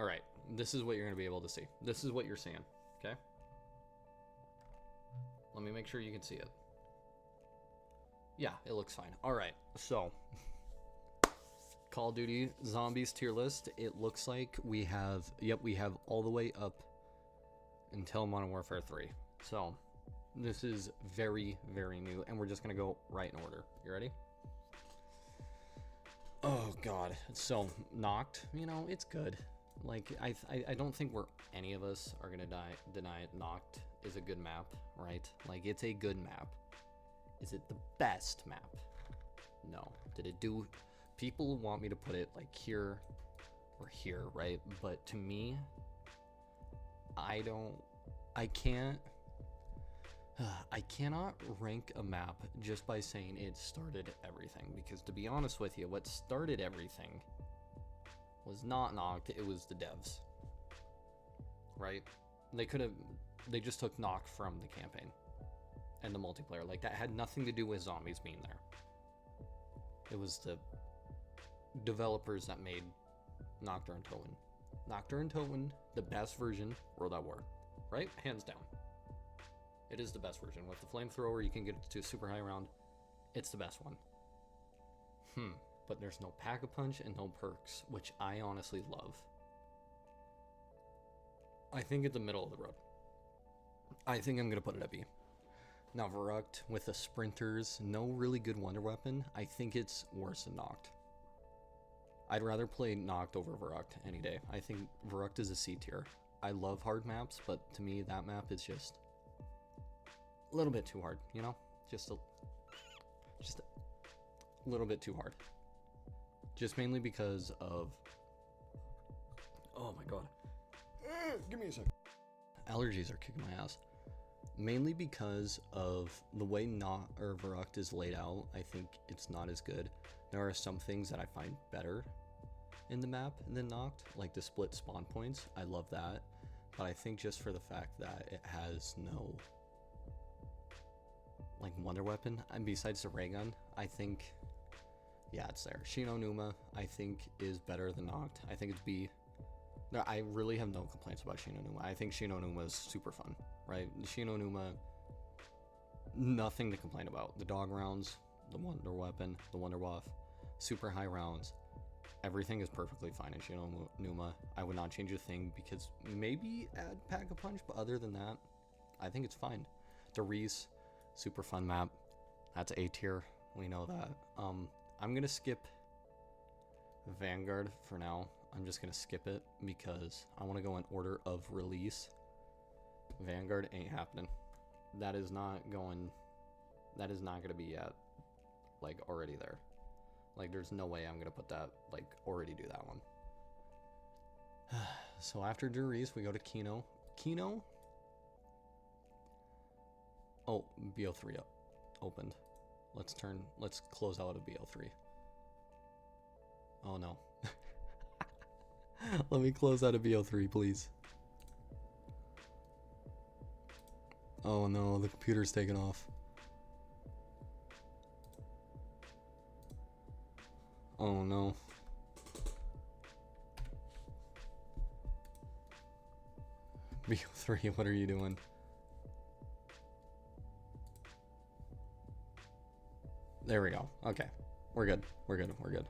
All right, this is what you're going to be able to see. This is what you're seeing, okay? Let me make sure you can see it. Yeah, it looks fine. All right, so Call of Duty Zombies tier list. It looks like we have, we have all the way up until Modern Warfare 3. So this is very, very new, and we're just going to go right in order. You ready? Oh, God. So, Knocked, it's good. Like, I don't think any of us are going to deny it. Knocked is a good map, right? Like, it's a good map. Is it the best map? No. Did it do... People want me to put it, like, here or here, right? But to me, I cannot rank a map just by saying it started everything, because to be honest with you, what started everything was not Knocked, it was the devs, right? They just took Knocked from the campaign and the multiplayer. Like, that had nothing to do with zombies being there. It was the developers that made Nocturne Towin. Nocturne Towin, the best version, World at War, right? Hands down. It is the best version. With the flamethrower, you can get it to a super high round. It's the best one. But there's no Pack-a-Punch and no perks, which I honestly love. I think it's the middle of the road. I think I'm going to put it at B. Now, Verrückt with the sprinters, no really good wonder weapon. I think it's worse than Knocked. I'd rather play Knocked over Verrückt any day. I think Verrückt is a C tier. I love hard maps, but to me, that map is just a little bit too hard, Just a little bit too hard. Just mainly because of... Oh my god. Give me a second. Allergies are kicking my ass. Mainly because of the way Verrückt is laid out. I think it's not as good. There are some things that I find better in the map than Knocked, like the split spawn points. I love that. But I think just for the fact that it has no like wonder weapon, and besides the ray gun, I think, yeah, it's there. Shi No Numa, I think, is better than Knocked. I think it's B. No, I really have no complaints about Shi No Numa. I think Shi No Numa is super fun, right? Shi No Numa, nothing to complain about. The dog rounds, the wonder weapon, the wonder buff, super high rounds, everything is perfectly fine in Shi No Numa. I would not change a thing, because maybe add Pack-a-Punch, but other than that, I think it's fine. Der Riese, super fun map. That's A tier. We know that. I'm gonna skip Vanguard for now. I'm just gonna skip it because I want to go in order of release. Vanguard ain't happening. That is not gonna be at like already there. Like, there's no way I'm gonna put that, like, already do that one. So after Der Riese, we go to Kino. Kino. Oh, BO3 opened. Let's close out of BO3. Oh no. Let me close out of BO3, please. Oh no, the computer's taken off. Oh no. BO3, what are you doing? There we go. Okay. We're good. We're good. We're good.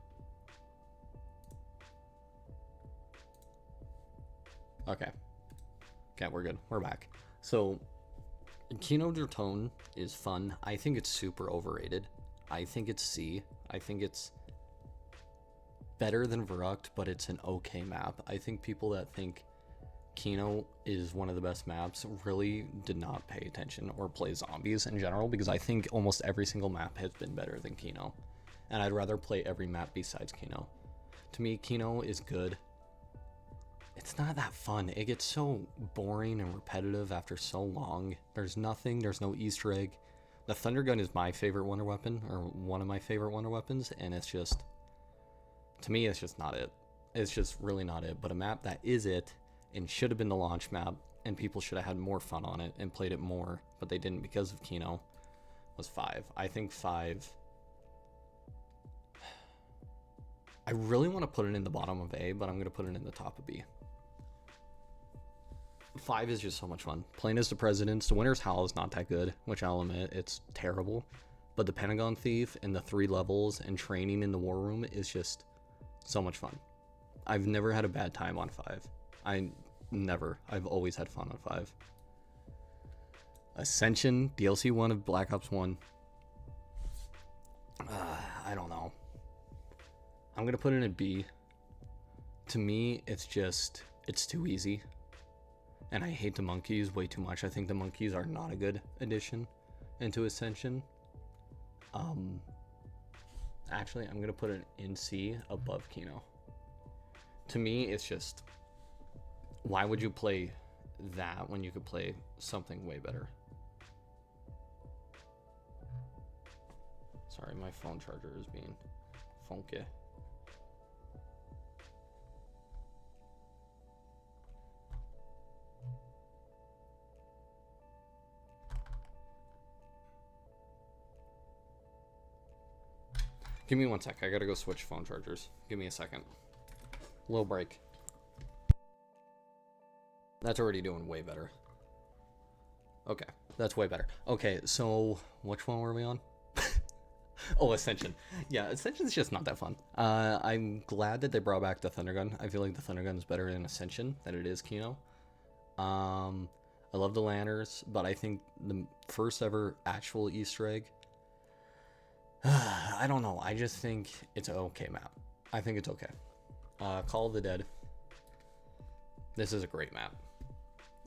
Okay. Okay, we're good. We're back. So, Kino der Toten is fun. I think it's super overrated. I think it's C. I think it's better than Verrückt, but it's an okay map. I think people that think Kino is one of the best maps really did not pay attention or play zombies in general, because I think almost every single map has been better than Kino. And I'd rather play every map besides Kino. To me, Kino is good. It's not that fun. It gets so boring and repetitive after so long. There's nothing, there's no Easter egg. The Thunder Gun is my favorite wonder weapon, or one of my favorite wonder weapons, and it's just, to me, it's just not it. It's just really not it. But a map that is it, and should have been the launch map, and people should have had more fun on it and played it more, but they didn't because of Kino, was 5. I think 5... I really want to put it in the bottom of A, but I'm going to put it in the top of B. 5 is just so much fun. Playing as the presidents, the Winter's Howl is not that good, which I'll admit, it's terrible. But the Pentagon Thief and the 3 levels and training in the War Room is just so much fun. I've never had a bad time on 5. I've always had fun on 5. Ascension, DLC 1 of Black Ops 1. I don't know. I'm going to put it in B. To me, it's too easy. And I hate the monkeys way too much. I think the monkeys are not a good addition into Ascension. Actually, I'm going to put it in C above Kino. To me, it's just, why would you play that when you could play something way better? Sorry, my phone charger is being funky. Give me 1 sec. I gotta go switch phone chargers. Give me a second. Little break. That's already doing way better. Okay, that's way better. Okay, so which one were we on? Oh, Ascension. Yeah, Ascension's just not that fun. I'm glad that they brought back the Thunder Gun. I feel like the Thunder Gun is better in Ascension than it is Kino. I love the lanterns, but I think the first ever actual Easter egg, I don't know. I just think it's an okay map. I think it's okay. Call of the Dead. This is a great map.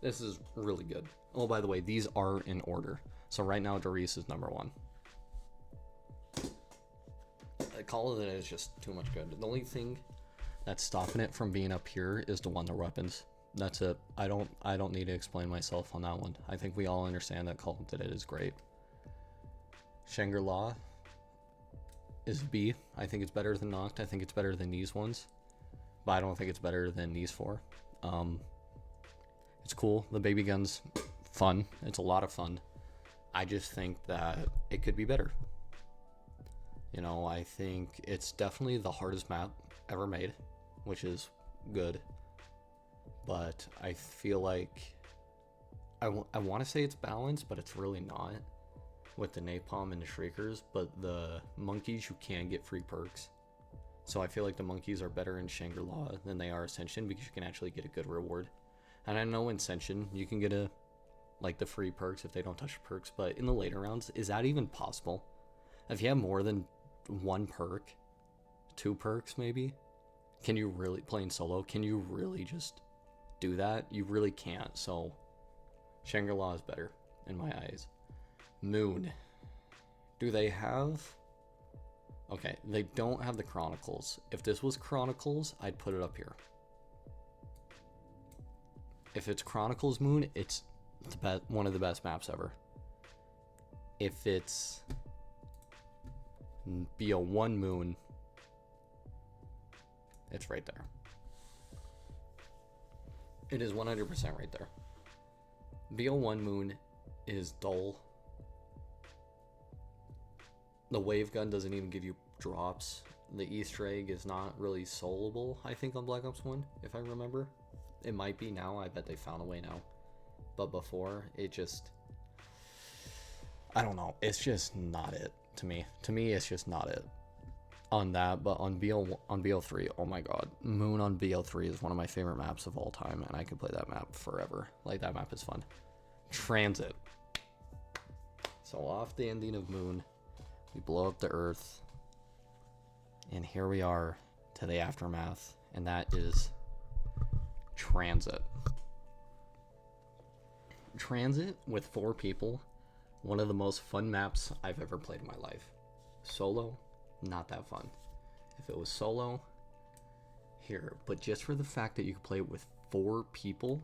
This is really good. Oh, by the way, these are in order. So right now, Doris is number 1. Call of the Dead is just too much good. The only thing that's stopping it from being up here is the Wonder Weapons. That's it. I don't need to explain myself on that one. I think we all understand that Call of the Dead is great. Shangri-La is B. I think it's better than Noct. I think it's better than these ones. But I don't think it's better than these 4. It's cool. The baby gun's fun. It's a lot of fun. I just think that it could be better. You know, I think it's definitely the hardest map ever made, which is good. But I feel like I want to say it's balanced, but it's really not with the napalm and the shriekers. But the monkeys, you can get free perks. So I feel like the monkeys are better in Shangri-La than they are Ascension because you can actually get a good reward. And I know in Ascension you can get the free perks if they don't touch perks, but in the later rounds, is that even possible? If you have more than 1 perk, 2 perks maybe, can you really, playing solo, can you really just do that? You really can't. So Shangri-La is better in my eyes. Moon. Do they have... Okay, they don't have the Chronicles. If this was Chronicles, I'd put it up here. If it's Chronicles Moon, it's one of the best maps ever. If it's BO1 Moon, it's right there. It is 100% right there. BO1 Moon is dull. The wave gun doesn't even give you drops. The Easter egg is not really soloable, I think, on Black Ops 1, if I remember. It might be now. I bet they found a way now. But before, it just... I don't know. It's just not it to me. To me, it's just not it on that. But on BO3, oh my god. Moon on BO3 is one of my favorite maps of all time, and I could play that map forever. Like, that map is fun. Transit. So off the ending of Moon, we blow up the Earth, and here we are to the aftermath, and that is Transit. Transit with 4 people, one of the most fun maps I've ever played in my life. Solo, not that fun. If it was solo, here. But just for the fact that you can play it with 4 people,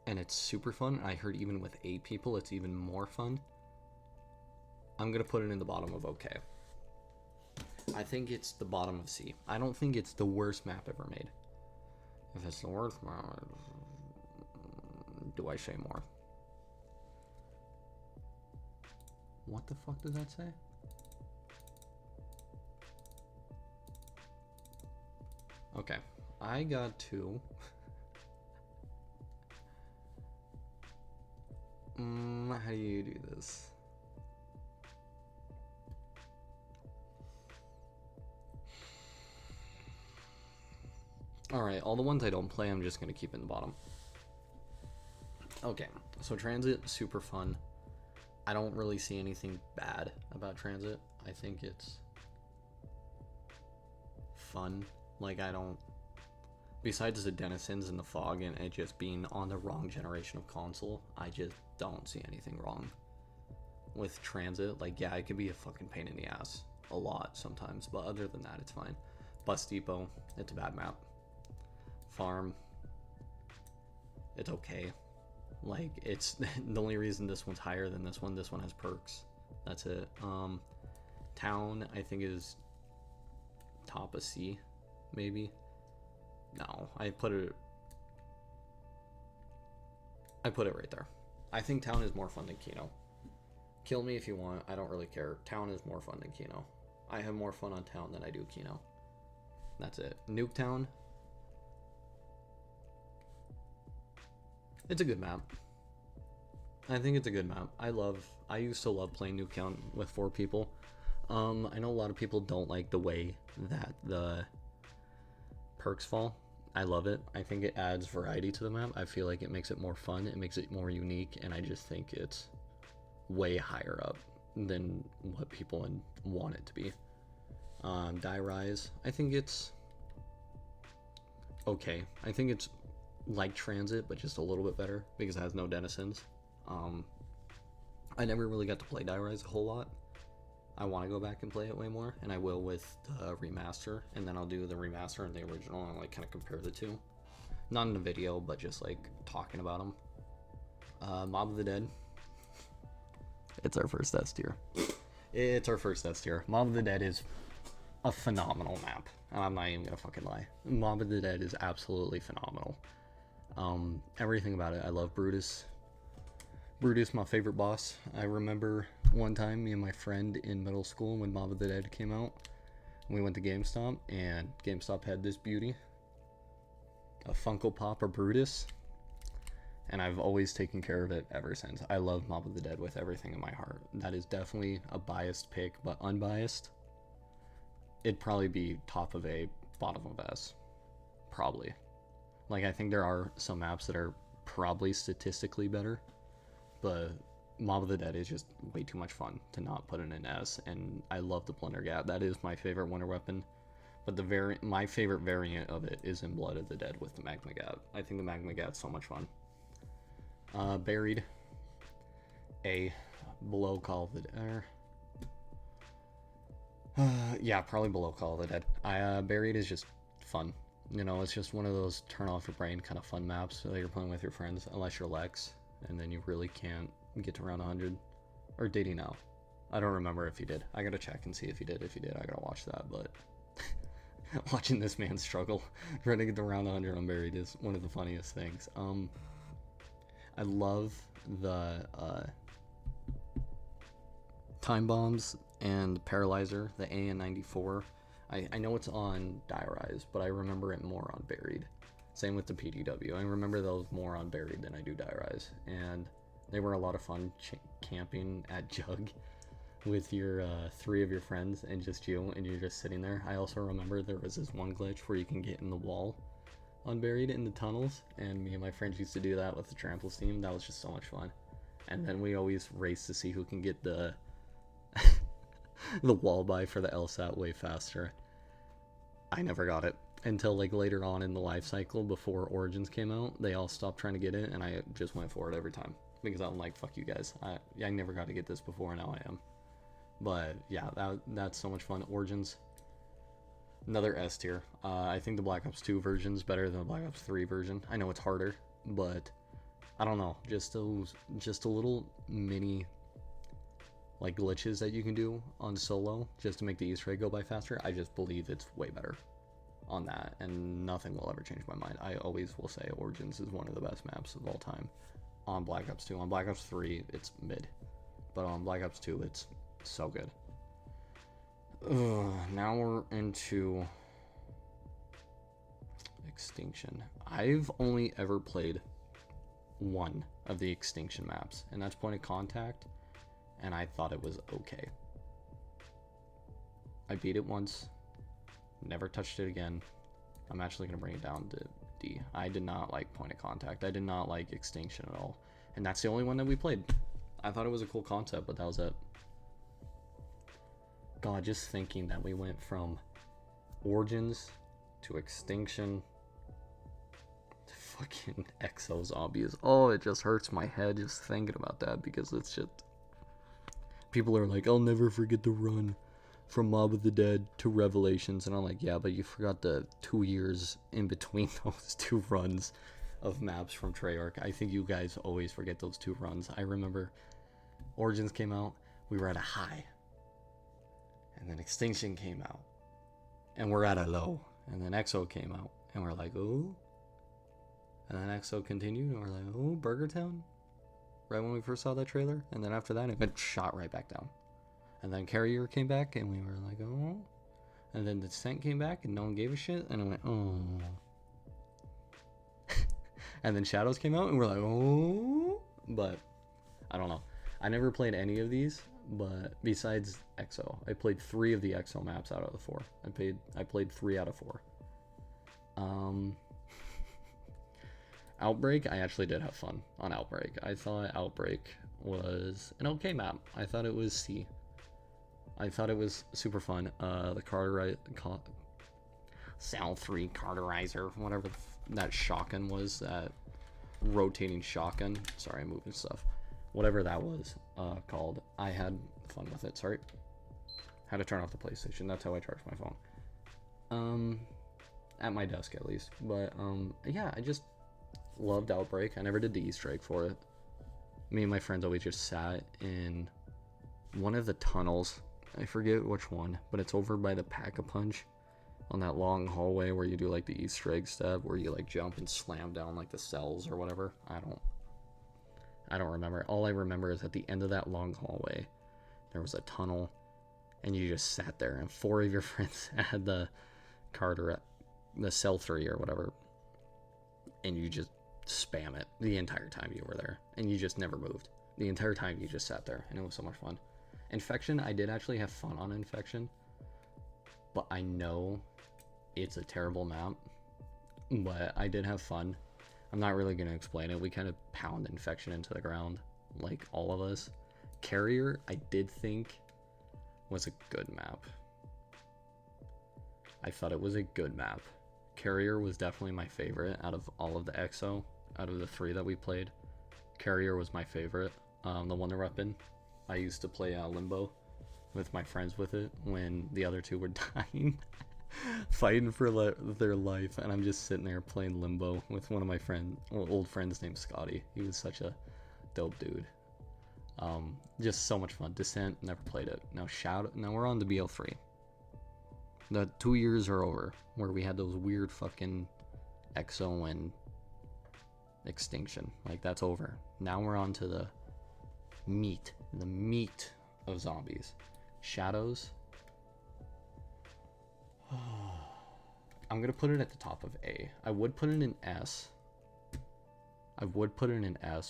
and it's super fun. I heard even with 8 people, it's even more fun. I'm going to put it in the bottom of okay. I think it's the bottom of C. I don't think it's the worst map ever made. If it's the worst map, do I say more? What the fuck does that say? Okay, I got to... How do you do this? Alright, all the ones I don't play, I'm just going to keep in the bottom. Okay, so Transit, super fun. I don't really see anything bad about Transit. I think it's fun. Like, I don't... Besides the denizens and the fog and it just being on the wrong generation of console, I just don't see anything wrong with Transit. Like, yeah, it could be a fucking pain in the ass a lot sometimes, but other than that, it's fine. Bus Depot, it's a bad map. Farm, it's okay. Like, it's the only reason this one's higher than this one has perks. That's it. Town, I think, is top of C, maybe. No, I put it right there. I think Town is more fun than Kino. Kill me if you want, I don't really care. Town is more fun than Kino. I have more fun on Town than I do Kino. That's it. Nuketown, it's a good map. I think it's a good map. I used to love playing Nuketown with 4 people. I know a lot of people don't like the way that the perks fall. I love it. I think it adds variety to the map. I feel like it makes it more fun. It makes it more unique, and I just think it's way higher up than what people want it to be. Die Rise, I think it's okay. I think it's like Transit, but just a little bit better because it has no denizens. I never really got to play Die Rise a whole lot. I want to go back and play it way more, and I will with the remaster, and then I'll do the remaster and the original and like kind of compare the two. Not in a video, but just like talking about them. Mob of the Dead. It's our first S tier. It's our first S tier. Mob of the Dead is a phenomenal map. I'm not even gonna fucking lie. Mob of the Dead is absolutely phenomenal. Everything about it. I love Brutus. Brutus, my favorite boss. I remember one time me and my friend in middle school when Mob of the Dead came out, we went to GameStop, and GameStop had this beauty, a Funko Pop of Brutus, and I've always taken care of it ever since. I love Mob of the Dead with everything in my heart. That is definitely a biased pick, but unbiased, it'd probably be top of A, bottom of S. Probably. Like, I think there are some maps that are probably statistically better, but Mob of the Dead is just way too much fun to not put in an S, and I love the Plunder Gap. That is my favorite wonder weapon, but my favorite variant of it is in Blood of the Dead with the Magma Gap. I think the Magma Gap's so much fun. Buried, A, below Call of the Dead. Yeah, probably below Call of the Dead. Buried is just fun. You know, it's just one of those turn off your brain kind of fun maps that you're playing with your friends, unless you're Lex, and then you really can't get to around 100. Or did he now? I don't remember if he did. I gotta check and see if he did. If he did, I gotta watch that, but watching this man struggle trying to get to around 100 on Buried is one of the funniest things. I love the time bombs and paralyzer, the AN-94. I know it's on Die Rise, but I remember it more on Buried. Same with the PDW. I remember those more on Buried than I do Die Rise, and they were a lot of fun camping at Jug with your 3 of your friends and just you, and you're just sitting there. I also remember there was this one glitch where you can get in the wall on Buried in the tunnels, and me and my friends used to do that with the Trample team. That was just so much fun. And then we always race to see who can get the the wall by for the LSAT way faster. I never got it until like later on in the life cycle before Origins came out. They all stopped trying to get it, and I just went for it every time because I'm like, fuck you guys. I never got to get this before, and now I am. But yeah, that's so much fun. Origins, another S tier. I think the Black Ops 2 version is better than the Black Ops 3 version. I know it's harder, but I don't know. Just a little mini like glitches that you can do on solo just to make the Easter egg go by faster. I just believe it's way better on that, and nothing will ever change my mind. I always will say Origins is one of the best maps of all time on Black Ops 2. On Black Ops 3, it's mid, but on Black Ops 2, it's so good. Now we're into Extinction. I've only ever played one of the extinction maps, and that's Point of Contact, and I thought it was okay. I beat it once, never touched it again. I'm actually going to bring it down to D. I did not like Point of Contact. I did not like Extinction at all. And that's the only one that we played. I thought it was a cool concept, but that was it. God, just thinking that we went from Origins to Extinction to fucking Exo Zombies. Oh, it just hurts my head just thinking about that, because it's just... People are like, I'll never forget the run from Mob of the Dead to Revelations, and I'm like, yeah, but you forgot the 2 years in between those two runs of maps from Treyarch. I think you guys always forget those two runs. I remember Origins came out, we were at a high, and then Extinction came out, and we're at a low, and then Exo came out, and we're like, oh, and then Exo continued, and we're like, oh, Burger Town, right when we first saw that trailer, and then after that, it went shot right back down. And then Carrier came back, and we were like, oh. And then Descent came back, and no one gave a shit, and I went, oh. And then Shadows came out, and we're like, oh. But, I don't know. I never played any of these, but besides Exo. I played 3 of the Exo maps out of the 4. I played 3 out of 4. Outbreak, I actually did have fun on Outbreak. I thought Outbreak was an okay map. I thought it was C. I thought it was super fun. The Sal 3 Carterizer, whatever that shotgun was, that rotating shotgun. Sorry, I'm moving stuff. Whatever that was called. I had fun with it. Sorry. Had to turn off the PlayStation. That's how I charge my phone. At my desk at least. But yeah, I just loved Outbreak. I never did the Easter egg for it. Me and my friends always just sat in one of the tunnels. I forget which one, but it's over by the Pack-a-Punch on that long hallway where you do like the Easter egg step where you like jump and slam down like the cells or whatever. I don't remember. All I remember is at the end of that long hallway there was a tunnel, and you just sat there, and 4 of your friends had the Cell 3 or whatever, and you just spam it the entire time you were there, and you just never moved. The entire time you just sat there, and it was so much fun. Infection, I did actually have fun on Infection, but I know it's a terrible map, but I did have fun. I'm not really going to explain it. We kind of pound Infection into the ground, like all of us. Carrier, I did think was a good map. I thought it was a good map. Carrier was definitely my favorite out of all of the Exo. Out of the 3 that we played, Carrier was my favorite. The one we're up in. I used to play Limbo with my friends with it when the other 2 were dying, fighting for their life, and I'm just sitting there playing Limbo with one of my old friends named Scotty. He was such a dope dude. Just so much fun. Descent, never played it. Now we're on to BO3. The 2 years are over where we had those weird fucking Exo and Extinction. Like, that's over. Now we're on to the meat of zombies. Shadows. I'm gonna put it at the top of A. I would put it in S.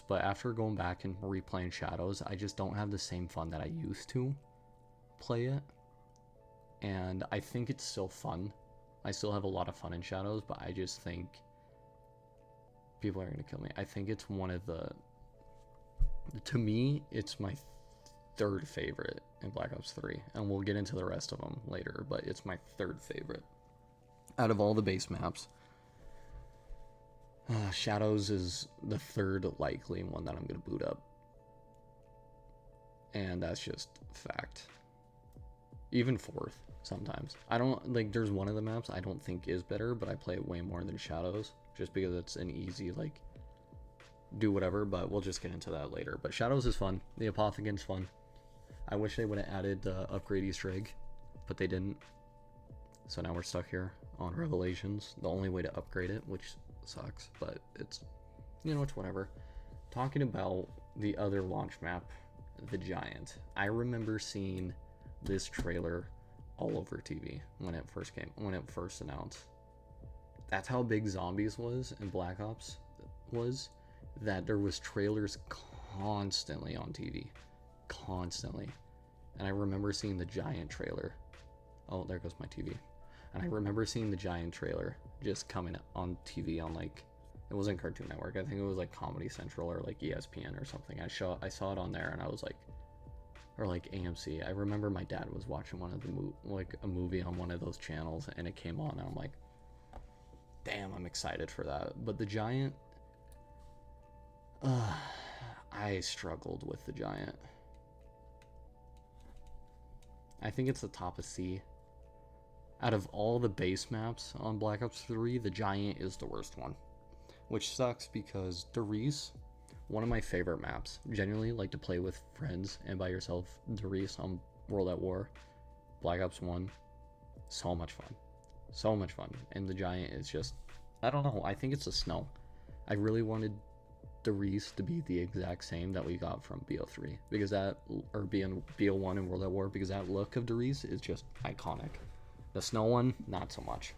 But after going back and replaying Shadows, I just don't have the same fun that I used to play it. And I think it's still fun. I still have a lot of fun in Shadows, but I just think people are gonna kill me. I think it's one of the... To me, it's my 3rd favorite in Black Ops 3. And we'll get into the rest of them later, but it's my 3rd favorite. Out of all the base maps, Shadows is the 3rd likely one that I'm going to boot up. And that's just fact. Even 4th, sometimes. I don't, like, there's one of the maps I don't think is better, but I play it way more than Shadows. Just because it's an easy, like, do whatever, but we'll just get into that later. But Shadows is fun. The Apothecan's fun. I wish they would have added upgrade Easter egg, but they didn't. So now we're stuck here on Revelations. The only way to upgrade it, which sucks, but it's, you know, it's whatever. Talking about the other launch map, the Giant. I remember seeing this trailer all over TV when it first announced. That's how big Zombies was and Black Ops was. that there was trailers constantly on TV. Constantly. And I remember seeing the Giant trailer. Oh, there goes my TV. And I remember seeing the Giant trailer just coming on TV on like, it wasn't Cartoon Network. I think it was like Comedy Central or like ESPN or something. I saw it on there and I was like, or like AMC. I remember my dad was watching one of the like a movie on one of those channels and it came on and I'm like, damn, I'm excited for that. But the Giant, I struggled with the Giant. I think it's the top of C. Out of all the base maps on Black Ops 3, the Giant is the worst one. Which sucks because Derice, one of my favorite maps, genuinely like to play with friends and by yourself, Derice on World at War, Black Ops 1, so much fun. So much fun. And the Giant is just, I don't know, I think it's the snow. I really wanted Derice to be the exact same that we got from BO3 because that, or BO1 in World at War, because that look of Derice is just iconic. The snow one, not so much.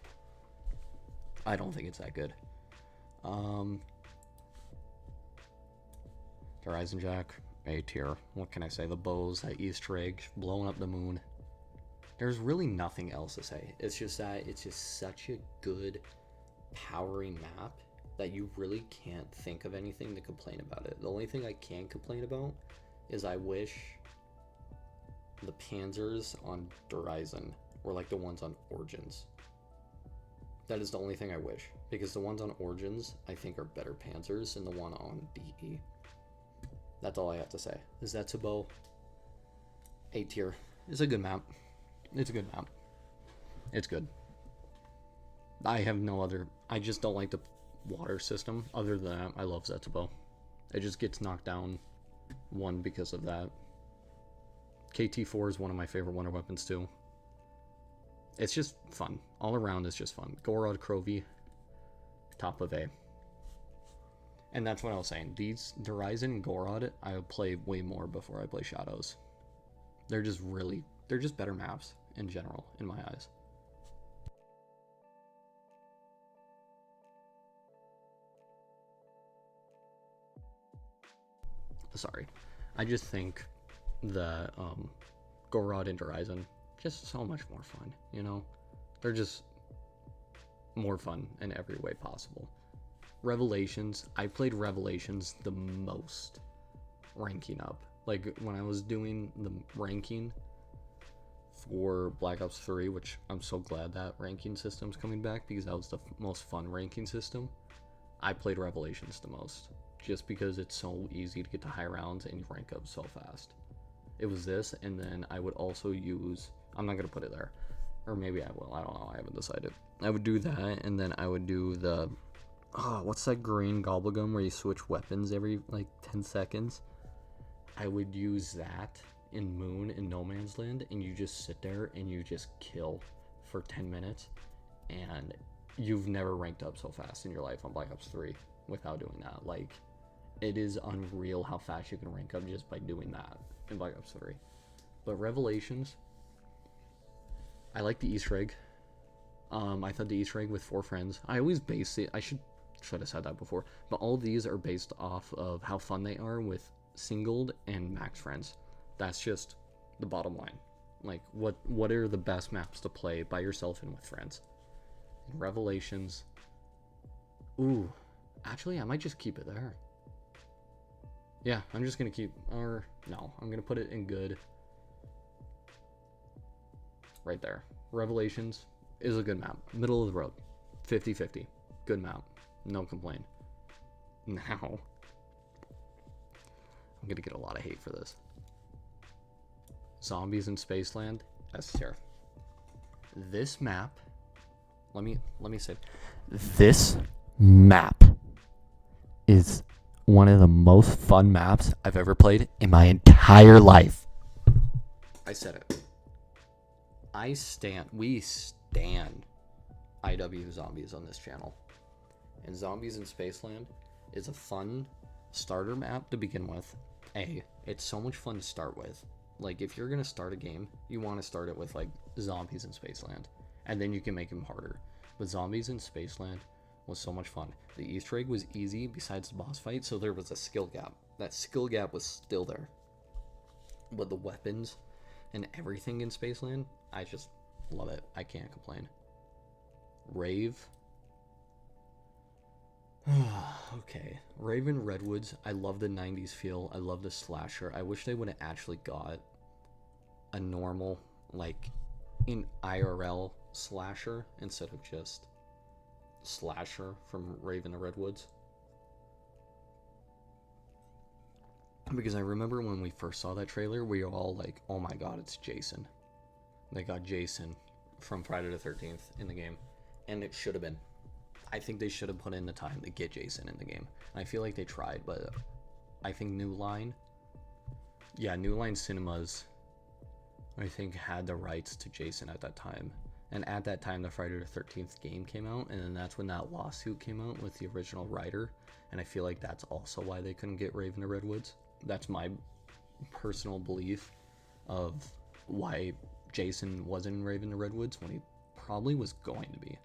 I don't think it's that good. Horizon Jack, A tier. What can I say? The bows, that Easter egg, blowing up the moon. There's really nothing else to say. It's just that it's just such a good, powering map that you really can't think of anything to complain about it. The only thing I can complain about is I wish the Panzers on Horizon were like the ones on Origins. That is the only thing I wish, because the ones on Origins I think are better Panzers than the one on DE. That's all I have to say. Is that Zetsubo, A tier. It's a good map. It's a good map. It's good. I have no other, I just don't like the water system. Other than that, I love Zetsubo. It just gets knocked down one because of that. KT4 is one of my favorite wonder weapons too. It's just fun. All around it's just fun. Gorod, Krovi, top of A. And that's what I was saying. These Horizon and Gorod, I would play way more before I play Shadows. They're just better maps in general, in my eyes. Sorry. I just think that Gorod and Horizon, just so much more fun, you know? They're just more fun in every way possible. Revelations, I played Revelations the most ranking up. Like when I was doing the ranking for Black Ops 3, which I'm so glad that ranking system's coming back because that was the most fun ranking system. I played Revelations the most just because it's so easy to get to high rounds and you rank up so fast. It was this, and then I would also use, I'm not going to put it there, or maybe I will, I don't know, I haven't decided. I would do that, and then I would do the, what's that green gobblegum where you switch weapons every like 10 seconds? I would use that in Moon in No Man's Land, and you just sit there and you just kill for 10 minutes, and you've never ranked up so fast in your life on Black Ops 3 without doing that. Like, it is unreal how fast you can rank up just by doing that in Black Ops 3. But Revelations, I like the Easter egg. I thought the Easter egg with 4 friends. I always base it, I should have said that before, but all these are based off of how fun they are with singled and max friends. That's just the bottom line. Like, what are the best maps to play by yourself and with friends? And Revelations, ooh, actually I might just keep it there. Yeah, I'm just gonna keep, or no, I'm gonna put it in good. Right there. Revelations is a good map. Middle of the road. 50-50. Good map. No complaint. Now, I'm gonna get a lot of hate for this. Zombies in Spaceland, S tier. This map, let me say, this map is one of the most fun maps I've ever played in my entire life. I said it. We stand IW Zombies on this channel. And Zombies in Spaceland is a fun starter map to begin with. It's so much fun to start with. Like, if you're gonna start a game, you want to start it with like Zombies in Spaceland, and then you can make them harder. But Zombies in Spaceland, was so much fun. The Easter egg was easy besides the boss fight, so there was a skill gap. That skill gap was still there. But the weapons and everything in Spaceland, I just love it. I can't complain. Rave. Okay. Raven Redwoods. I love the 90s feel. I love the slasher. I wish they would have actually got a normal, like, in IRL slasher instead of just slasher from Raven Redwoods. Because I remember when we first saw that trailer, we were all like, oh my god, it's Jason. They got Jason from Friday the 13th in the game. And it should have been. I think they should have put in the time to get Jason in the game. I feel like they tried, but I think New Line Cinemas, I think, had the rights to Jason at that time. And at that time, the Friday the 13th game came out, and then that's when that lawsuit came out with the original writer. And I feel like that's also why they couldn't get Raven to Redwoods. That's my personal belief of why Jason wasn't in Raven to Redwoods when he probably was going to be.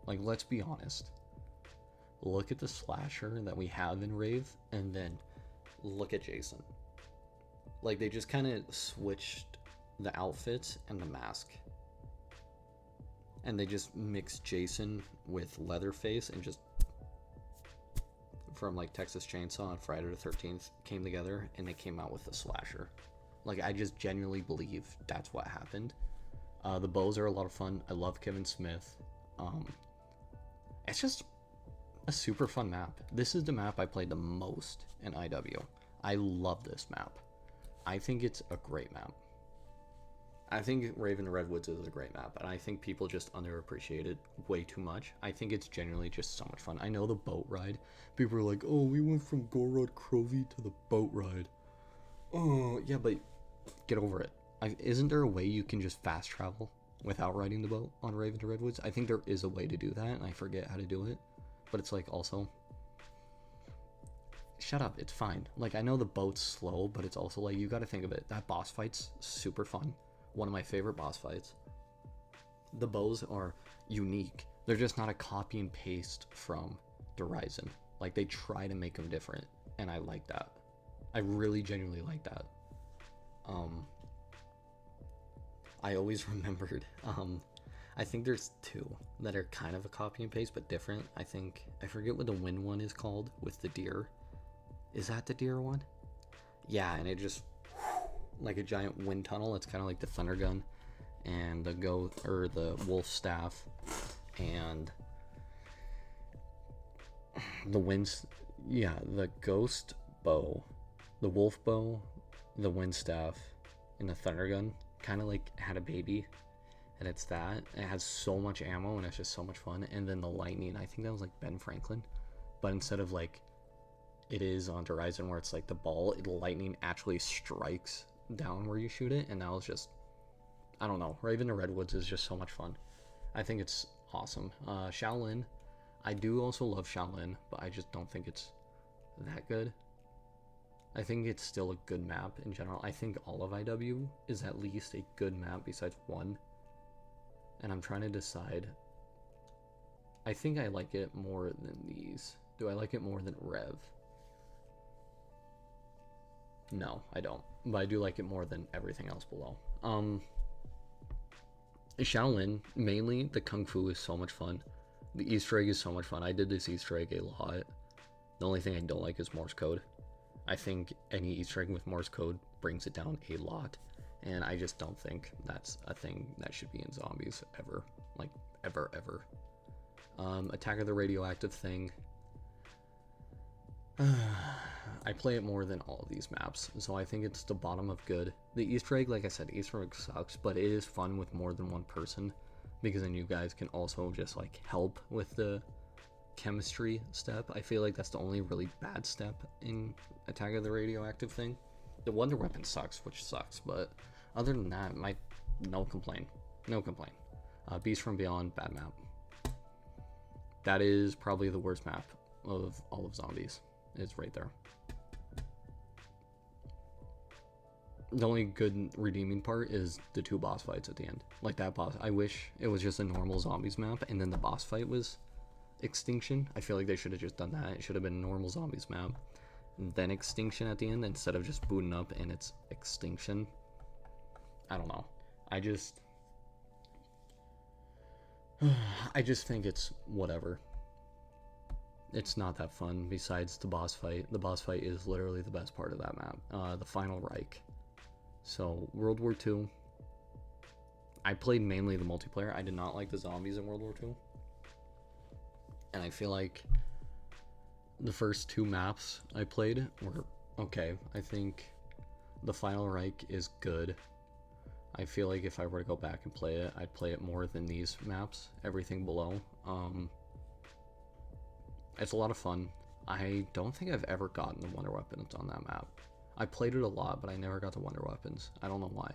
Like, let's be honest. Look at the slasher that we have in Rave, and then look at Jason. Like, they just kind of switched the outfits and the mask. And they just mixed Jason with Leatherface and just from like Texas Chainsaw and Friday the 13th came together and they came out with the slasher. Like, I just genuinely believe that's what happened. The bows are a lot of fun. I love Kevin Smith. It's just a super fun map. This is the map I played the most in IW. I love this map. I think it's a great map. I think Raven Redwoods is a great map, and I think people just underappreciate it way too much. I think it's genuinely just so much fun. I know the boat ride. People are like, oh, we went from Gorod Crovy to the boat ride. Oh, yeah, but get over it. Isn't there a way you can just fast travel without riding the boat on Raven to Redwoods? I think there is a way to do that, and I forget how to do it. But it's like, also, shut up, it's fine. Like, I know the boat's slow, but it's also like, you gotta think of it. That boss fight's super fun. One of my favorite boss fights. The bows are unique. They're just not a copy and paste from Horizon. Like, they try to make them different, and I like that. I really genuinely like that. I always remembered, I think there's two that are kind of a copy and paste but different. I forget what the wind one is called with the deer. Is that the deer one? Yeah, and it just like a giant wind tunnel. It's kind of like the thunder gun and the wolf staff and the ghost bow, the wolf bow, the wind staff, and the thunder gun kind of like had a baby, and it's that. It has so much ammo and it's just so much fun. And then the lightning, I think that was like Ben Franklin, but instead of like it is on Horizon where it's like the lightning actually strikes down where you shoot it, and that was just, I don't know. Raven to Redwoods is just so much fun. I think it's awesome. Shaolin, I do also love Shaolin, but I just don't think it's that good. I think it's still a good map in general. I think all of IW is at least a good map besides one. And I'm trying to decide. I think I like it more than these. Do I like it more than Rev? No, I don't. But I do like it more than everything else below. Shaolin, mainly the Kung Fu is so much fun. The Easter egg is so much fun. I did this Easter egg a lot. The only thing I don't like is Morse code. I think any Easter egg with Morse code brings it down a lot. And I just don't think that's a thing that should be in zombies ever. Like, ever. Attack of the Radioactive thing. I play it more than all of these maps, so I think it's the bottom of good. The Easter egg, like I said, Easter egg sucks, but it is fun with more than one person, because then you guys can also just like help with the chemistry step. I feel like that's the only really bad step in Attack of the Radioactive thing. The Wonder Weapon sucks, which sucks, but other than that, no complaint. Beast from Beyond, bad map. That is probably the worst map of all of zombies. It's right there. The only good redeeming part is the two boss fights at the end. Like that boss, I wish it was just a normal zombies map, and then the boss fight was Extinction. I feel like they should have just done that. It should have been normal zombies map, and then Extinction at the end instead of just booting up and it's Extinction. I don't know. I just think it's whatever. It's not that fun besides the boss fight. The boss fight is literally the best part of that map. The Final Reich. So, World War II. I played mainly the multiplayer. I did not like the zombies in World War II. And I feel like the first 2 maps I played were okay. I think the Final Reich is good. I feel like if I were to go back and play it, I'd play it more than these maps. Everything below. It's a lot of fun. I don't think I've ever gotten the wonder weapons on that map. I played it a lot, but I never got the wonder weapons. I don't know why.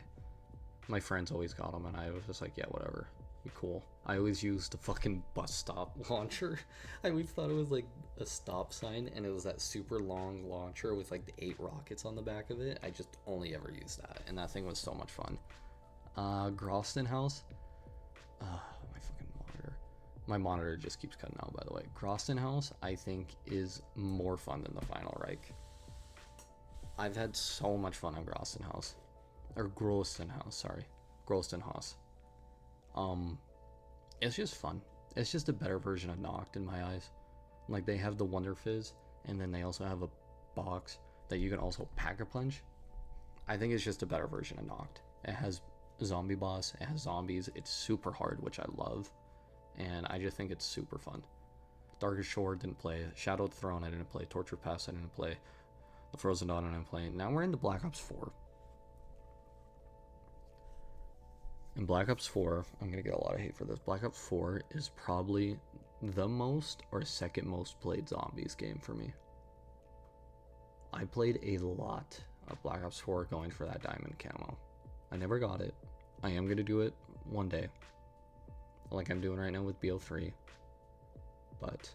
My friends always got them, and I was just like, yeah, whatever. Be cool. I always used the fucking bus stop launcher. I always thought it was like a stop sign, and it was that super long launcher with like the 8 rockets on the back of it. I just only ever used that, and that thing was so much fun. Groston House. My fucking monitor. My monitor just keeps cutting out, by the way. Groston House, I think, is more fun than the Final Reich. I've had so much fun on Groston House. Or Groston House, sorry. Groston House. It's just fun. It's just a better version of Noct in my eyes. Like, they have the Wonder Fizz, and then they also have a box that you can also Pack-a-Punch. I think it's just a better version of Noct. It has zombie boss, it has zombies, it's super hard, which I love, and I just think it's super fun. Darkest Shore didn't play, Shadowed Throne I didn't play, Torture Pass I didn't play, The Frozen Dawn I didn't play. Now we're into Black Ops 4. In Black Ops 4, I'm gonna get a lot of hate for this. Black Ops 4 is probably the most or second most played zombies game for me. I played a lot of Black Ops 4 going for that diamond camo. I never got it. I am gonna do it one day, like I'm doing right now with BO3. But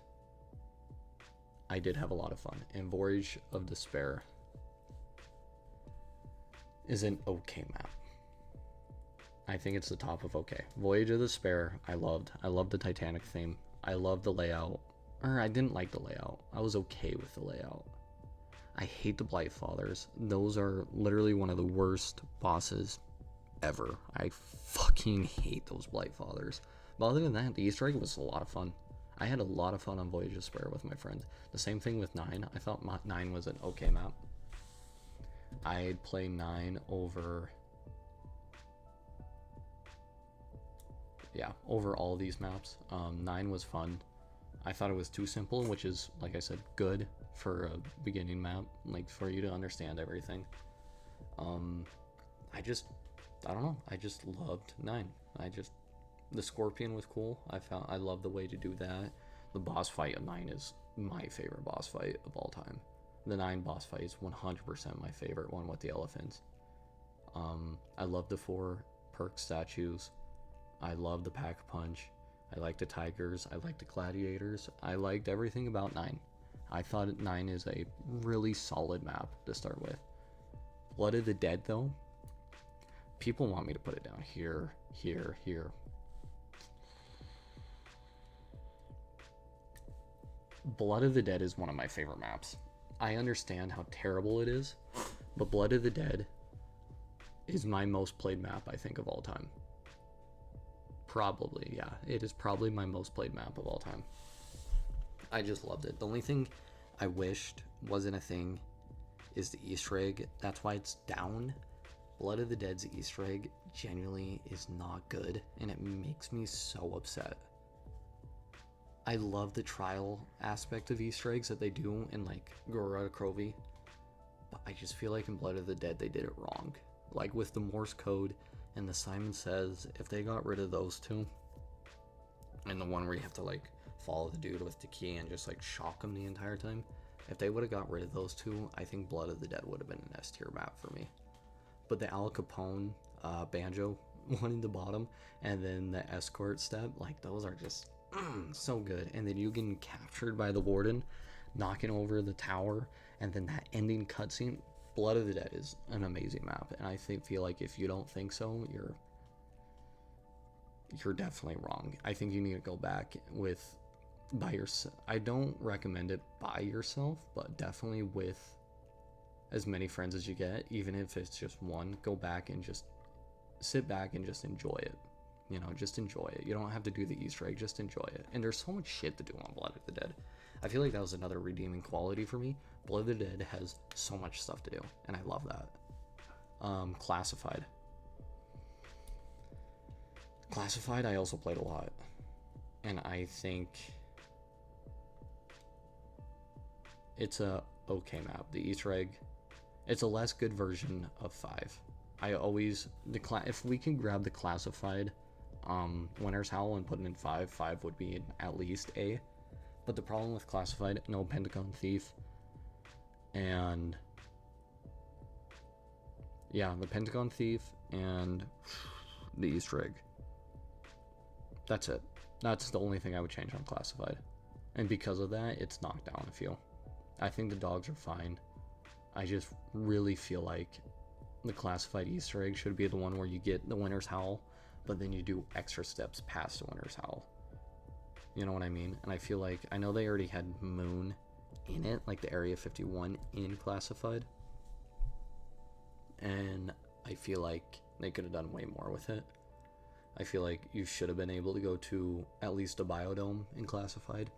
I did have a lot of fun. And Voyage of Despair is an okay map. I think it's the top of okay. Voyage of Despair, I loved. I loved the Titanic theme. I loved the layout. Or I didn't like the layout. I was okay with the layout. I hate the Blight Fathers. Those are literally one of the worst bosses ever. I fucking hate those Blight Fathers. But other than that, the Easter egg was a lot of fun. I had a lot of fun on Voyage of Despair with my friends. The same thing with 9. I thought 9 was an okay map. I'd play 9 over... yeah, over all these maps. 9 was fun. I thought it was too simple, which is, like I said, good for a beginning map, like for you to understand everything. I don't know, I just loved 9. The Scorpion was cool. I love the way to do that. The boss fight of 9 is my favorite boss fight of all time. The 9 boss fight is 100% my favorite one with the elephants. I love the 4 perk statues. I love the Pack-a-Punch. I like the tigers. I like the gladiators. I liked everything about 9. I thought 9 is a really solid map to start with. Blood of the Dead, though, people want me to put it down here, here, here. Blood of the Dead is one of my favorite maps. I understand how terrible it is, but Blood of the Dead is my most played map, I think, of all time. Probably, yeah. It is probably my most played map of all time. I just loved it. The only thing I wished wasn't a thing is the Easter egg. That's why it's down. Blood of the Dead's Easter egg genuinely is not good, and it makes me so upset. I love the trial aspect of Easter eggs that they do in like Gorilla Krovi, but I just feel like in Blood of the Dead they did it wrong. Like with the Morse code and the Simon Says, if they got rid of those two, and the one where you have to like follow the dude with the key and just like shock him the entire time, if they would have got rid of those two, I think Blood of the Dead would have been an S tier map for me. But the Al Capone banjo one in the bottom, and then the escort step, like those are just so good. And then you getting captured by the warden, knocking over the tower, and then that ending cutscene. Blood of the Dead is an amazing map, and I feel like if you don't think so, you're definitely wrong. I think you need to go back with by yourself. I don't recommend it by yourself, but definitely with as many friends as you get, even if it's just one, go back and just sit back and just enjoy it. You know, just enjoy it. You don't have to do the Easter egg, just enjoy it. And there's so much shit to do on Blood of the Dead. I feel like that was another redeeming quality for me. Blood of the Dead has so much stuff to do, and I love that. Classified. Classified, I also played a lot. And I think it's a okay map. The Easter egg, it's a less good version of 5. I always, if we can grab the Classified Winter's Howl and put it in 5, 5 would be at least A. But the problem with Classified, no Pentagon Thief, and yeah, the Pentagon Thief and the Easter egg. That's it. That's the only thing I would change on Classified. And because of that, it's knocked down a few. I think the dogs are fine. I just really feel like the Classified Easter egg should be the one where you get the Winter's Howl, but then you do extra steps past the Winter's Howl. You know what I mean? And I feel like, I know they already had Moon in it, like the Area 51 in Classified. And I feel like they could have done way more with it. I feel like you should have been able to go to at least a biodome in Classified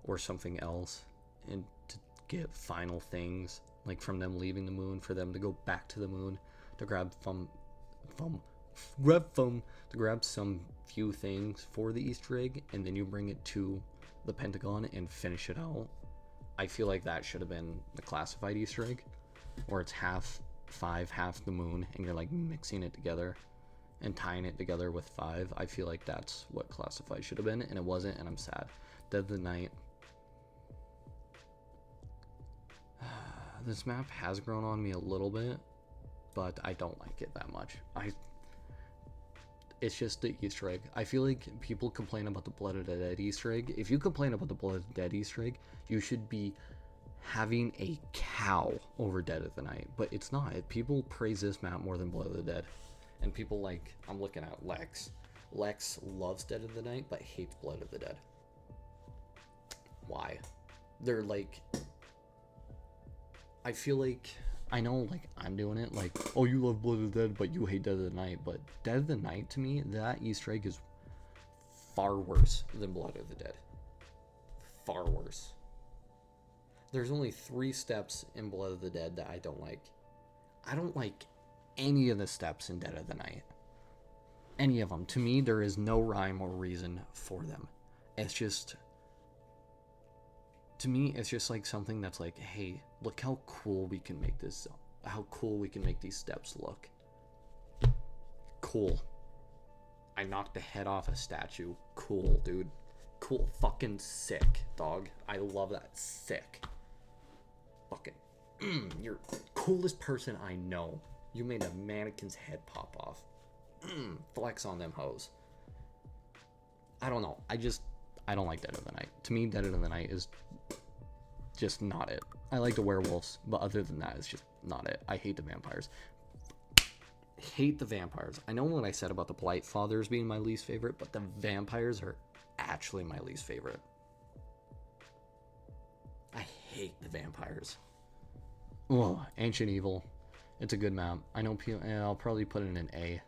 or something else and to get final things, like from them leaving the moon, for them to go back to the moon to grab to grab some few things for the Easter egg, and then you bring it to the Pentagon and finish it out. I feel like that should have been the Classified Easter egg, where it's half 5, half the moon, and you're like mixing it together and tying it together with 5. I feel like that's what Classified should have been, and it wasn't, and I'm sad. Dead of the Night. This map has grown on me a little bit, but I don't like it that much. It's just the Easter egg. I feel like people complain about the Blood of the Dead Easter egg. If you complain about the Blood of the Dead Easter egg, you should be having a cow over Dead of the Night, but it's not. People praise this map more than Blood of the Dead. And people like, I'm looking at Lex. Lex loves Dead of the Night, but hates Blood of the Dead. Why? They're like, I feel like, I know like I'm doing it, like, oh, you love Blood of the Dead, but you hate Dead of the Night. But Dead of the Night, to me, that Easter egg is far worse than Blood of the Dead. Far worse. There's only 3 steps in Blood of the Dead that I don't like. I don't like any of the steps in Dead of the Night. Any of them. To me, there is no rhyme or reason for them. It's just, to me, it's just like something that's like, hey, look how cool we can make this, how cool we can make these steps look. Cool. I knocked the head off a statue. Cool, dude. Cool. Fucking sick, dog. I love that. Sick. Fucking, you're the coolest person I know. You made a mannequin's head pop off. Flex on them hoes. I don't know. I don't like Dead of the Night. To me, Dead of the Night is just not it. I like the werewolves, but other than that, it's just not it. I hate the vampires. Hate the vampires. I know what I said about the Blight Fathers being my least favorite, but the vampires are actually my least favorite. I hate the vampires. Oh, Ancient Evil. It's a good map. I know people, and I'll probably put it in an A.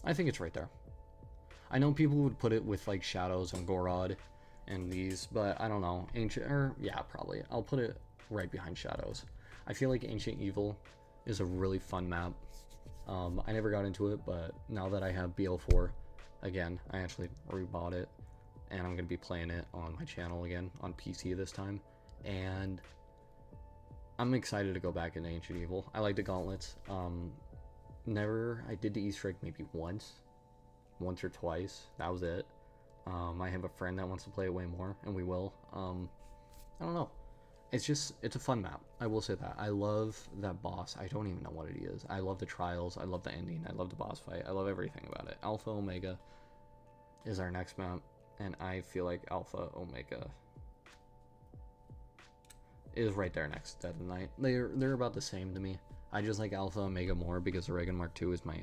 I think it's right there. I know people would put it with like Shadows and Gorod and these, but I don't know. Yeah, probably. I'll put it right behind Shadows. I feel like Ancient Evil is a really fun map. I never got into it, but now that I have BL4, again, I actually rebought it, and I'm going to be playing it on my channel again, on PC this time, and I'm excited to go back into Ancient Evil. I like the gauntlets. I did the Easter egg maybe once or twice. That was it. I have a friend that wants to play it way more, and we will. I don't know. It's a fun map. I will say that. I love that boss. I don't even know what it is. I love the trials. I love the ending. I love the boss fight. I love everything about it. Alpha Omega is our next map, and I feel like Alpha Omega is right there next to Dead of the Night. They're about the same to me. I just like Alpha Omega more because the Reagan Mark II is my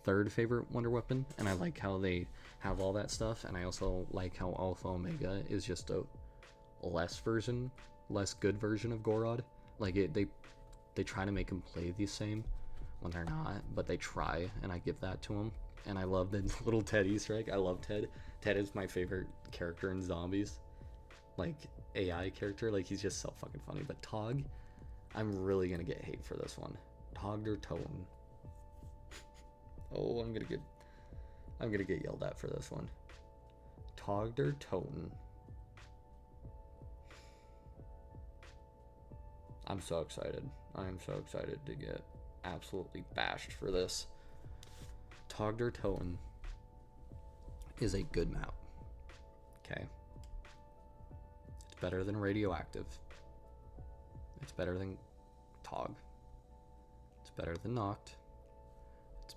third favorite Wonder Weapon, and I like how they have all that stuff, and I also like how Alpha Omega is just a less good version of Gorod. Like they try to make him play the same when they're not, but they try, and I give that to him. And I love the little Ted Easter egg. I love Ted. Ted is my favorite character in Zombies, like AI character. Like he's just so fucking funny. But Tog, I'm really gonna get hate for this one. Tog der Toten. Oh, I'm gonna get yelled at for this one. Tog der Toten. I'm so excited. I am so excited to get absolutely bashed for this. Tog der Toten is a good map. Okay. It's better than Radioactive. It's better than Tog. It's better than Noct. It's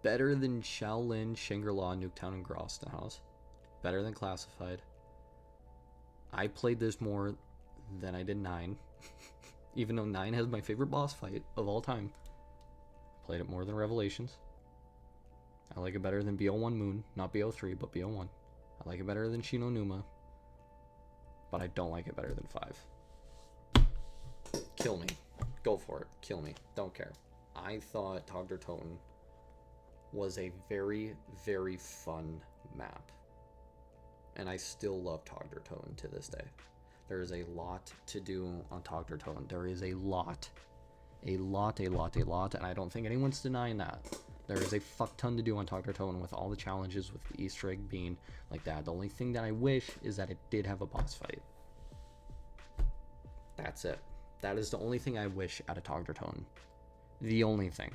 better than Shaolin, Shangri-La, Nuketown, and Grossenhaus. Better than Classified. I played this more than I did 9. Even though 9 has my favorite boss fight of all time. Played it more than Revelations. I like it better than BO1 Moon. Not BO3, but BO1. I like it better than Shino Numa. But I don't like it better than 5. Kill me. Go for it. Kill me. Don't care. I thought Tog der Toten was a very, very fun map. And I still love Tog der Toten to this day. There is a lot to do on Tog der Toten. There is a lot. A lot, and I don't think anyone's denying that. There is a fuck ton to do on Tog der Toten with all the challenges, with the Easter egg being like that. The only thing that I wish is that it did have a boss fight. That's it. That is the only thing I wish out of Tog der Toten. The only thing.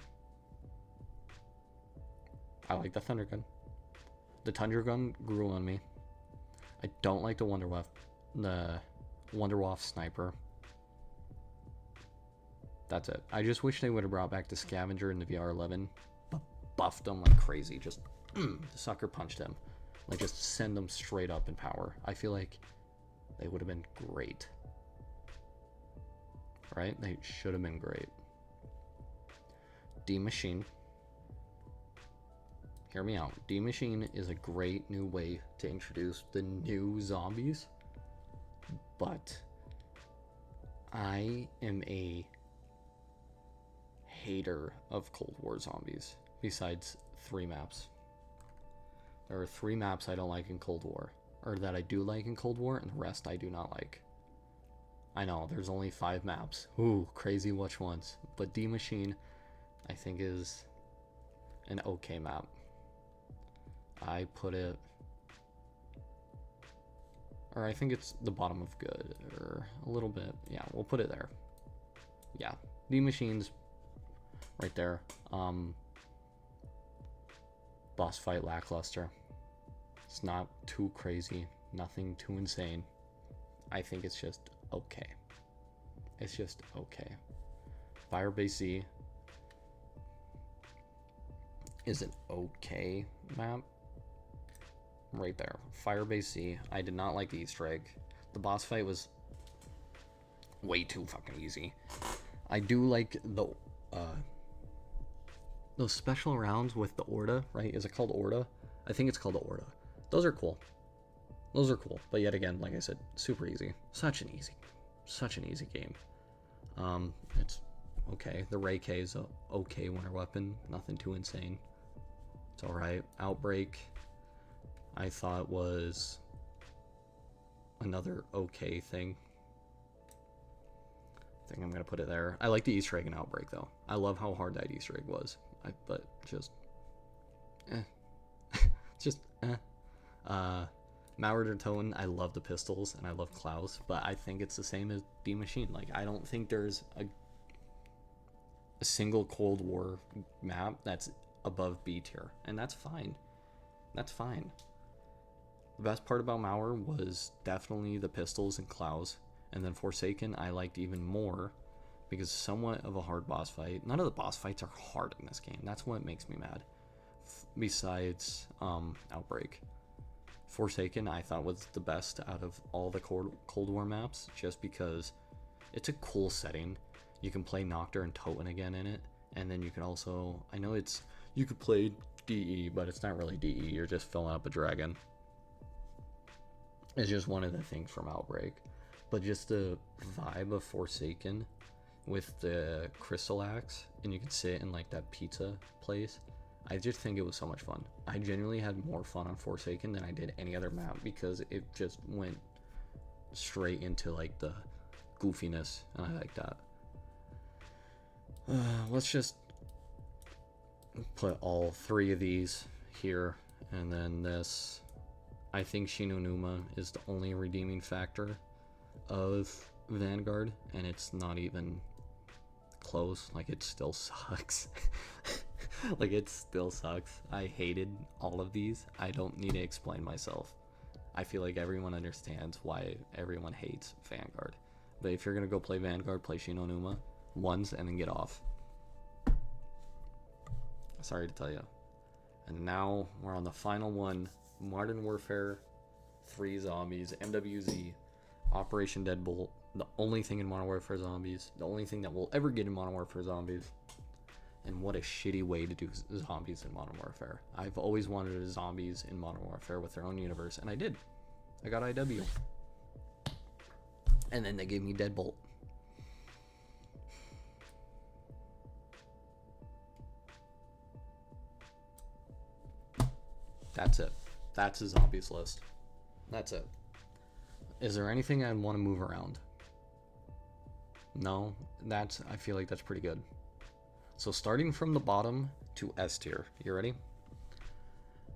I like the Thunder Gun. The Thunder Gun grew on me. I don't like the Wunderwaffe Sniper. That's it. I just wish they would have brought back the Scavenger in the VR11, but buffed them like crazy. Just sucker punched him. Like just send them straight up in power. I feel like they would have been great. Right? They should have been great. D Machine. Hear me out. D Machine is a great new way to introduce the new zombies. But I am a hater of Cold War zombies, besides 3 maps. There are 3 maps I don't like in Cold War, or that I do like in Cold War, and the rest I do not like. I know, there's only 5 maps. Ooh, crazy which ones. But D Machine, I think, is an okay map. I put it... Or I think it's the bottom of good, or a little bit. Yeah, we'll put it there. Yeah, D Machine's right there. Boss fight lackluster. It's not too crazy, nothing too insane. I think it's just okay. It's just okay. Firebase Z is an okay map. Right there. Firebase Z. I did not like the Easter egg. The boss fight was way too fucking easy. I do like those special rounds with the Orda, right? Is it called Orda? I think it's called the Orda. Those are cool. Those are cool. But yet again, like I said, super easy. Such an easy game. It's okay. The Ray K is a okay winter weapon. Nothing too insane. It's alright. Outbreak, I thought, was another okay thing. I think I'm gonna put it there. I like the Easter egg in Outbreak though. I love how hard that Easter egg was. But just just Mauer der Toten, I love the pistols and I love Klaus, but I think it's the same as D Machine. Like, I don't think there's a single Cold War map that's above B tier, and that's fine. That's fine. The best part about Mauer was definitely the pistols and Klaus, and then Forsaken I liked even more because somewhat of a hard boss fight. None of the boss fights are hard in this game. That's what makes me mad. Besides Outbreak. Forsaken I thought was the best out of all the Cold War maps, just because it's a cool setting. You can play Nocturne and Toten again in it, and then you can also, I know it's, you could play DE, but it's not really DE, you're just filling up a dragon. It's just one of the things from Outbreak. But just the vibe of Forsaken with the crystal axe, and you could sit in like that pizza place. I just think it was so much fun. I genuinely had more fun on Forsaken than I did any other map because it just went straight into like the goofiness, and I like that. Let's just put all 3 of these here, and then this. I think Shinonuma is the only redeeming factor of Vanguard, and it's not even close. Like, it still sucks. Like, it still sucks. I hated all of these. I don't need to explain myself. I feel like everyone understands why everyone hates Vanguard. But if you're gonna go play Vanguard, play Shinonuma once and then get off. Sorry to tell you. And now we're on the final one. Modern Warfare 3 Zombies, MWZ, Operation Deadbolt. The only thing in Modern Warfare Zombies. The only thing that we'll ever get in Modern Warfare Zombies. And what a shitty way to do zombies in Modern Warfare. I've always wanted zombies in Modern Warfare with their own universe, and I did. I got IW. And then they gave me Deadbolt. That's it. That's a zombies list. That's it. Is there anything I want to move around? No, I feel like that's pretty good. So starting from the bottom to S tier, you ready?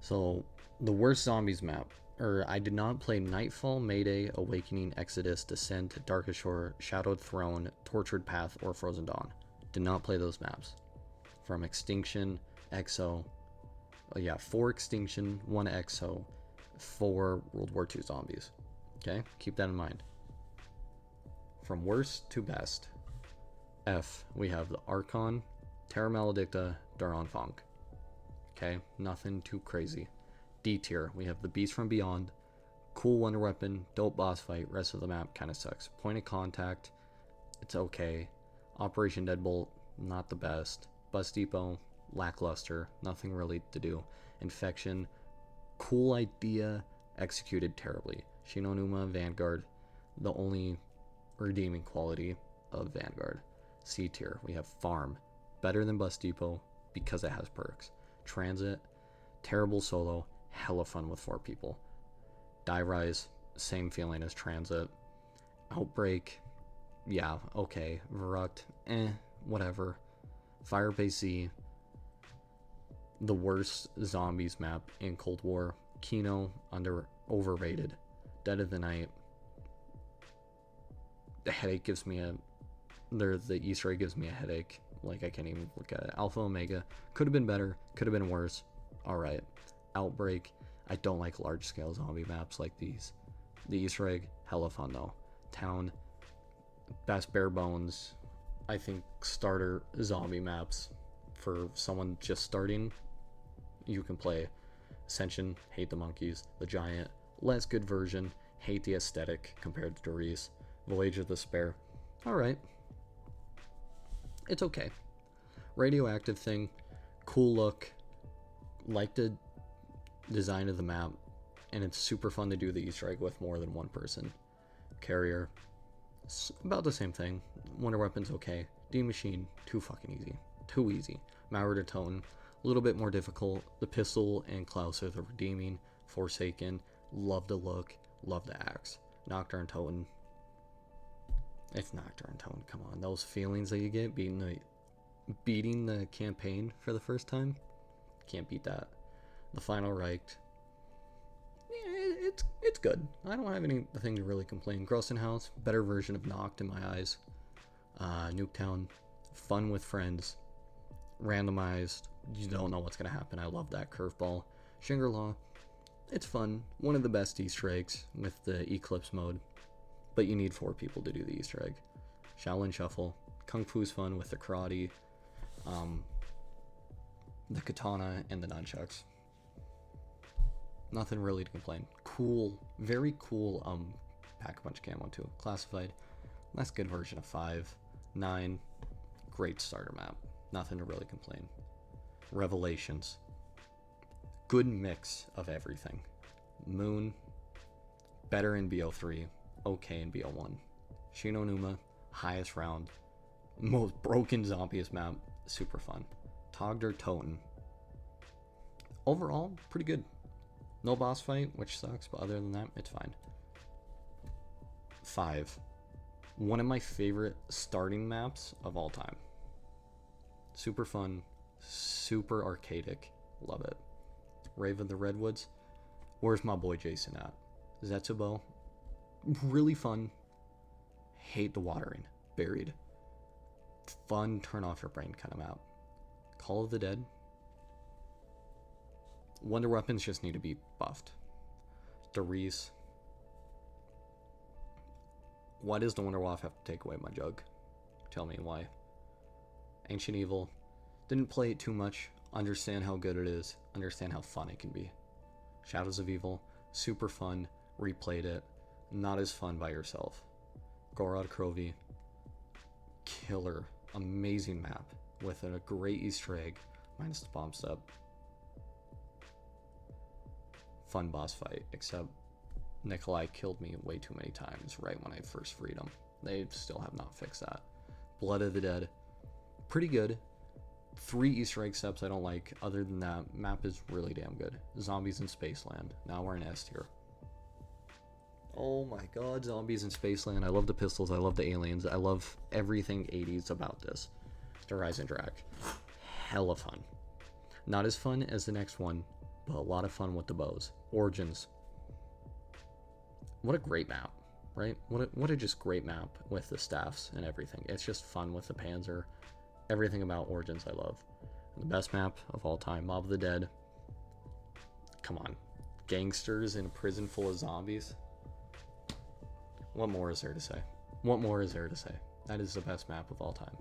So the worst zombies map, I did not play Nightfall, Mayday, Awakening, Exodus, Descent, Darkest Shore, Shadowed Throne, Tortured Path, or Frozen Dawn. Did not play those maps. From Extinction, EXO, 4 Extinction, 1 EXO, 4 World War II zombies. Okay, keep that in mind. From worst to best, F, we have the Archon, Terra Maledicta, Daron Funk. Okay, nothing too crazy. D tier, we have the Beast from Beyond, cool wonder weapon, dope boss fight, rest of the map kind of sucks. Point of Contact, it's okay. Operation Deadbolt, not the best. Bus Depot, lackluster, nothing really to do. Infection, cool idea, executed terribly. Shinonuma, Vanguard, the only redeeming quality of Vanguard. C tier, we have Farm, better than Bus Depot because it has perks. Transit, terrible solo, hella fun with 4 people. Die Rise, same feeling as Transit. Outbreak, yeah, okay. Verruct, whatever. Firebase Z, the worst zombies map in Cold War. Kino, overrated. Dead of the Night, the headache gives me the Easter egg gives me a headache. Like, I can't even look at it. Alpha Omega, could have been better, could have been worse. Alright. Outbreak, I don't like large scale zombie maps like these. The Easter egg, hella fun though. Town, best bare bones. I think starter zombie maps for someone just starting. You can play Ascension, hate the monkeys. The Giant, less good version, hate the aesthetic compared to Doris. Voyage of Despair, alright. It's okay. Radioactive thing, cool look, like the design of the map, and it's super fun to do the Easter egg with more than one person. Carrier, it's about the same thing. Wonder Weapon's okay. D Machine, too fucking easy. Too easy. Mauer Tone, a little bit more difficult. The Pistol and Klaus are the redeeming. Forsaken, love the look, love the axe. Nocturne Toten, it's Nocturne Toten, come on. Those feelings that you get beating the campaign for the first time, can't beat that. The Final Reich, yeah, it's good. I don't have anything to really complain. Grossenhaus, better version of Noct in my eyes. Nuketown, fun with friends. Randomized, you don't know what's going to happen. I love that curveball. Shangri-La, it's fun. One of the best Easter eggs with the Eclipse mode. But you need 4 people to do the Easter egg. Shaolin Shuffle, Kung Fu's fun with the karate, the katana, and the nunchucks. Nothing really to complain. Cool, very cool Pack-a-Punch camo too. Classified, less good version of 5. 9, Great starter map. Nothing to really complain. Revelations. Good mix of everything. Moon, better in BO3, okay in BO1. Shinonuma, highest round, most broken zombiest map, super fun. Togder Toten. Overall, pretty good. No boss fight, which sucks, but other than that, it's fine. 5. One of my favorite starting maps of all time. Super fun, super arcadic, love it. Rave of the Redwoods. Where's my boy Jason at? Zetsubo. Really fun. Hate the watering. Buried. Fun, turn off your brain kind of map. Call of the Dead. Wonder weapons just need to be buffed. Darius. Why does the Wonder Waff have to take away my jug? Tell me why. Ancient Evil. Didn't play it too much. Understand how good it is. Understand how fun it can be. Shadows of Evil. Super fun. Replayed it. Not as fun by yourself. Gorod Krovi. Killer. Amazing map. With a great Easter egg. Minus the bomb step. Fun boss fight. Except Nikolai killed me way too many times right when I first freed him. They still have not fixed that. Blood of the Dead. Pretty good. 3 Easter egg steps I don't like. Other than that, map is really damn good. Zombies in Spaceland. Now we're in S tier. Oh my god, Zombies in Spaceland. I love the pistols. I love the aliens. I love everything 80s about this. The Rise and Drag. Hella fun. Not as fun as the next one, but a lot of fun with the bows. Origins. What a great map, right? What a just great map with the staffs and everything. It's just fun with the Panzer. Everything about Origins I love. And the best map of all time, Mob of the Dead. Come on. Gangsters in a prison full of zombies. What more is there to say? What more is there to say? That is the best map of all time.